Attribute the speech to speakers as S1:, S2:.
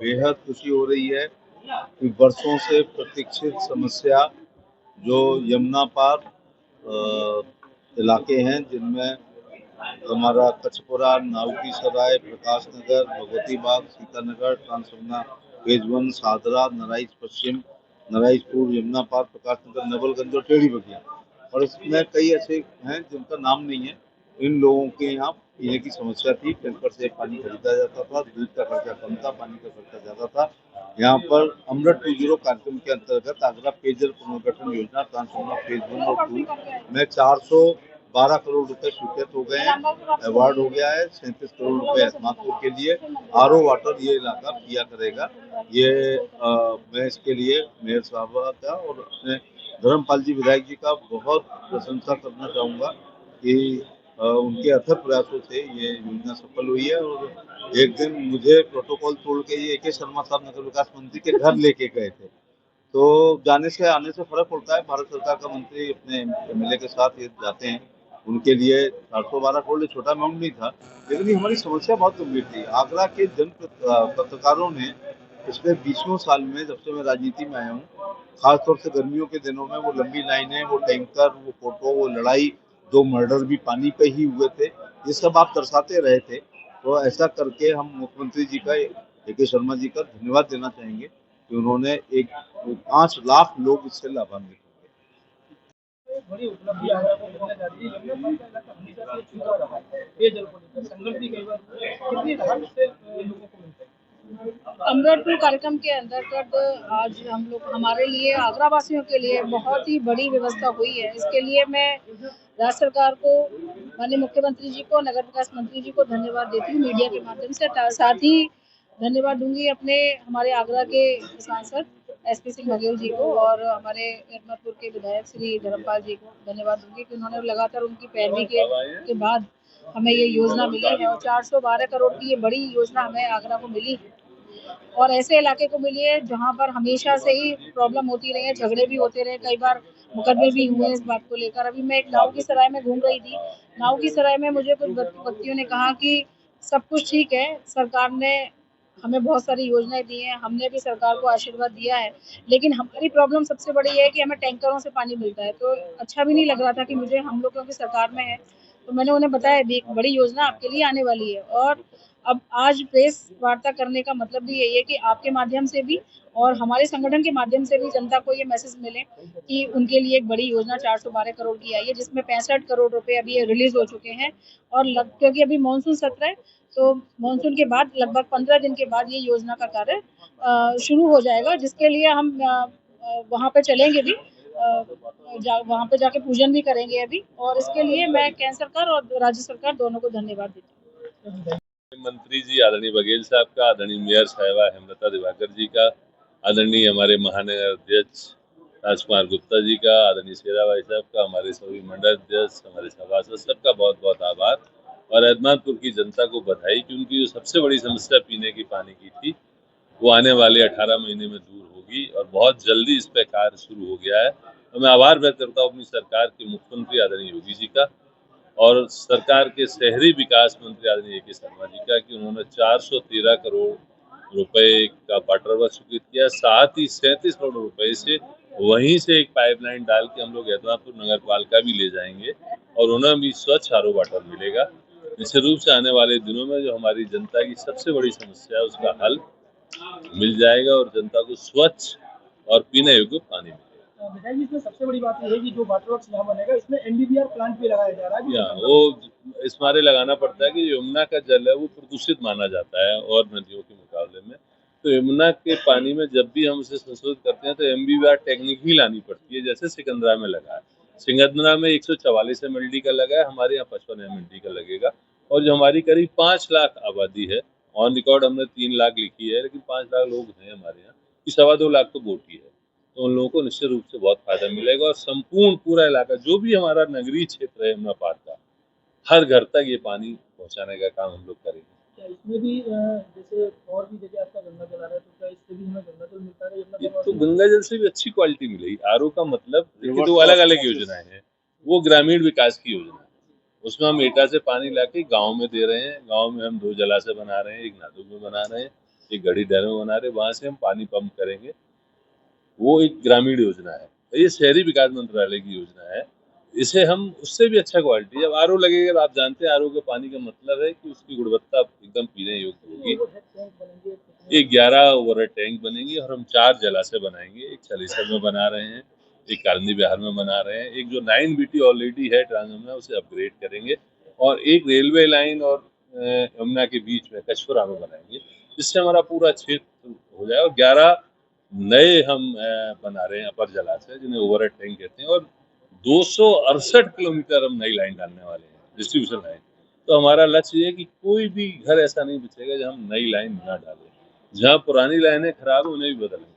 S1: बेहद खुशी हो रही है कि वर्षों से प्रतीक्षित समस्या जो यमुना पार इलाके हैं, जिनमें हमारा कचपुरा, नाउकी सराय, प्रकाश नगर, भगवती बाग, सीतानगर, ट्रांसफार्मर फेज 1, सादरा, नाराइज पश्चिम, नाराइज पूर्व, यमुना पार, प्रकाश नगर, नवलगंज और टेढ़ी बगिया। और इसमें कई ऐसे हैं जिनका नाम नहीं है। इन लोगों के यहाँ पीने की समस्या थी, टैंकर से पानी खरीदा जाता था, दूध का खर्चा कम था, पानी का खर्चा ज्यादा था। यहाँ पर अमृत 20 कार्यक्रम के अंतर्गत आगरा पेयजल पुनर्गठन योजना ट्रांसफार्मर फेज 1 और 2 में 412 करोड़ रुपए स्वीकृत हो गए हैं। अवार्ड हो गया है 37 करोड़ रुपए हसनापुर के लिए। आरओ वाटर ये इलाका पिया करेगा। ये मैं इसके लिए मेयर साहब का और अपने धर्मपाल जी विधायक जी का बहुत प्रशंसा करना चाहूँगा कि उनके अथक प्रयासों से ये योजना सफल हुई है। और एक दिन मुझे प्रोटोकॉल तोड़ के ये AK शर्मा साहब नगर विकास मंत्री के घर लेके गए थे। तो जाने से आने से फर्क पड़ता है। भारत सरकार का मंत्री अपने MLA के साथ ये जाते हैं, उनके लिए 412 करोड़ छोटा अमाउंट नहीं था, लेकिन ये हमारी समस्या बहुत गंभीर थी। आगरा के पत्रकारों ने पिछले 20 साल में, जब से मैं राजनीति में आया हूँ, खासतौर से गर्मियों के दिनों में वो लंबी लाइनें, वो टैंकर, वो फोटो, वो लड़ाई, 2 मर्डर भी पानी पे ही हुए थे, ये सब आप दर्शाते रहे थे। तो ऐसा करके हम मुख्यमंत्री जी का, AK शर्मा जी का धन्यवाद देना चाहेंगे कि उन्होंने 5 लाख लोग इससे लाभान्वित हुए।
S2: बड़ी उपलब्धि आगरा को मिलने जा रही है। यमुना का इलाका हमेशा से छूटा रहा है पेयजल को लेकर, संघर्ष भी कई बार कितनी राहत से लोगों को मिलता है।
S3: अमृत कार्यक्रम के अंतर्गत आज हम लोग, हमारे लिए, आगरा वासियों के लिए बहुत ही बड़ी व्यवस्था हुई है। इसके लिए मैं राज्य सरकार को, माननीय मुख्यमंत्री जी को, नगर विकास मंत्री जी को धन्यवाद देती हूँ मीडिया के माध्यम से। साथ ही धन्यवाद दूंगी अपने हमारे आगरा के सांसद SP सिंह बघेल जी को और हमारे अहमदपुर के विधायक श्री धर्मपाल जी को धन्यवाद दूंगी कि उन्होंने लगातार उनकी पैरवी के बाद हमें ये योजना मिली है और 412 करोड़ की ये बड़ी योजना हमें आगरा को मिली और ऐसे इलाके को मिली है जहाँ पर हमेशा से ही प्रॉब्लम होती रही है, झगड़े भी होते रहे, कई बार मुकदमे भी हुए इस बात को लेकर। अभी मैं एक नाव की सराय में घूम रही थी, नाव की सराय में मुझे कुछ व्यक्तियों ने कहा कि सब कुछ ठीक है, सरकार ने हमें बहुत सारी योजनाएं दी हैं, हमने भी सरकार को आशीर्वाद दिया है, लेकिन हमारी प्रॉब्लम सबसे बड़ी है कि हमें टैंकरों से पानी मिलता है। तो अच्छा भी नहीं लग रहा था कि मुझे, हम लोग क्योंकि सरकार में है, तो मैंने उन्हें बताया एक बड़ी योजना आपके लिए आने वाली है। और अब आज प्रेस वार्ता करने का मतलब भी यही है कि आपके माध्यम से भी और हमारे संगठन के माध्यम से भी जनता को ये मैसेज मिले कि उनके लिए एक बड़ी योजना 412 करोड़ की आई है, जिसमें 65 करोड़ रुपए अभी रिलीज हो चुके हैं। और क्योंकि अभी मानसून सत्र है, तो मानसून के बाद लगभग 15 दिन के बाद ये योजना का कार्य शुरू हो जाएगा, जिसके लिए हम वहाँ पे चलेंगे भी, वहाँ पे जाके पूजन भी करेंगे अभी। और इसके लिए मैं केंद्र सरकार और राज्य सरकार दोनों को धन्यवाद देती हूँ।
S4: मंत्री जी आदरणीय बघेल साहब का, आदरणीय मेयर साहिबा हेमलता दिवाकर जी का, आदरणीय हमारे महानगर अध्यक्ष राजकुमार गुप्ता जी का, आदरणीय शेरा भाई साहब का, हमारे सभी मंडल अध्यक्ष, हमारे सभासद, सबका बहुत बहुत आभार और अहमदपुर की जनता को बधाई कि उनकी जो सबसे बड़ी समस्या पीने की पानी की थी, वो आने वाले 18 महीने में दूर होगी और बहुत जल्दी इस पर कार्य शुरू हो गया है। तो मैं आभार व्यक्त करता हूँ अपनी सरकार के मुख्यमंत्री आदरणीय योगी जी का और सरकार के शहरी विकास मंत्री आदरणीय AK शर्मा जी का कि उन्होंने 413 करोड़ रुपए का वाटर वर्क स्वीकृत किया। साथ ही 37 करोड़ रुपए से वहीं से एक पाइपलाइन डाल के हम लोग अहमदपुर नगर पालिका भी ले जाएंगे और उन्हें भी स्वच्छ RO वाटर मिलेगा। निश्चित रूप से आने वाले दिनों में जो हमारी जनता की सबसे बड़ी समस्या है उसका हल मिल जाएगा और जनता को स्वच्छ और पीने योग्य पानी मिलेगा।
S2: विधायक जी, इसमें सबसे बड़ी बात यह है कि जो वाटर वर्क्स यहाँ बनेगा, इसमें NDBR प्लांट भी लगाया जा रहा है।
S4: वो इस मारे लगाना पड़ता है कि यमुना का जल है वो प्रदूषित माना जाता है और नदियों के मुकाबले में। तो यमुना के पानी में जब भी हम उसे संशोधित करते हैं तो MBBR टेक्निक ही लानी पड़ती है। जैसे सिकंदरा में लगा है, सिकंदरा में 144 MLD का लगा है, हमारे यहाँ 55 MLD का लगेगा। और जो हमारी करीब 5 लाख आबादी है, ऑन रिकॉर्ड हमने 3 लाख लिखी है, लेकिन 5 लाख लोग हैं हमारे यहाँ, 2.25 लाख तो बोटी है। तो उन लोगों को निश्चित रूप से बहुत फायदा मिलेगा और संपूर्ण पूरा इलाका जो भी हमारा नगरीय क्षेत्र है यमुना पार का, हर घर तक ये पानी पहुंचाने का काम हम लोग करेंगे।
S2: क्या इसमें भी जैसे और भी जगह आपका गंगा जल आ रहा है, तो क्या इससे भी हमें गंगा जल मिलता है?
S4: तो गंगा जल से भी अच्छी क्वालिटी मिलेगी। RO का मतलब देखिए, 2 अलग अलग योजनाएं हैं। वो ग्रामीण विकास की योजना है, उसमें हम एटा से पानी लाके गाँव में दे रहे हैं। गाँव में हम 2 जलाशय बना रहे हैं, एक नादुग में बना रहे हैं, एक गढ़ी डैम में बना रहे, वहां से हम पानी पंप करेंगे। वो एक ग्रामीण योजना है, ये शहरी विकास मंत्रालय की योजना है। इसे हम उससे भी अच्छा क्वालिटी, जब आरओ लगेगा तो आप जानते हैं आरओ के पानी का मतलब है कि उसकी गुणवत्ता एकदम पीने योग्य होगी। ये 11 ओवर टैंक बनेंगे और हम 4 जलाशय बनाएंगे। एक चालीसर में बना रहे हैं, एक कालनी बिहार में बना रहे हैं, एक जो 9BT ऑलरेडी है ट्रांसयमुना उसे अपग्रेड करेंगे, और एक रेलवे लाइन और यमुना के बीच में कचपुरा में बनाएंगे, जिससे हमारा पूरा क्षेत्र हो जाए। और 11 नए हम बना रहे हैं अपर जलाशय, जिन्हें ओवर टैंक कहते हैं, और 268 किलोमीटर हम नई लाइन डालने वाले हैं, डिस्ट्रीब्यूशन लाइन। तो हमारा लक्ष्य ये है कि कोई भी घर ऐसा नहीं बचेगा जहाँ हम नई लाइन ना डालें। जहाँ पुरानी लाइनें खराब है उन्हें भी बदलेंगे।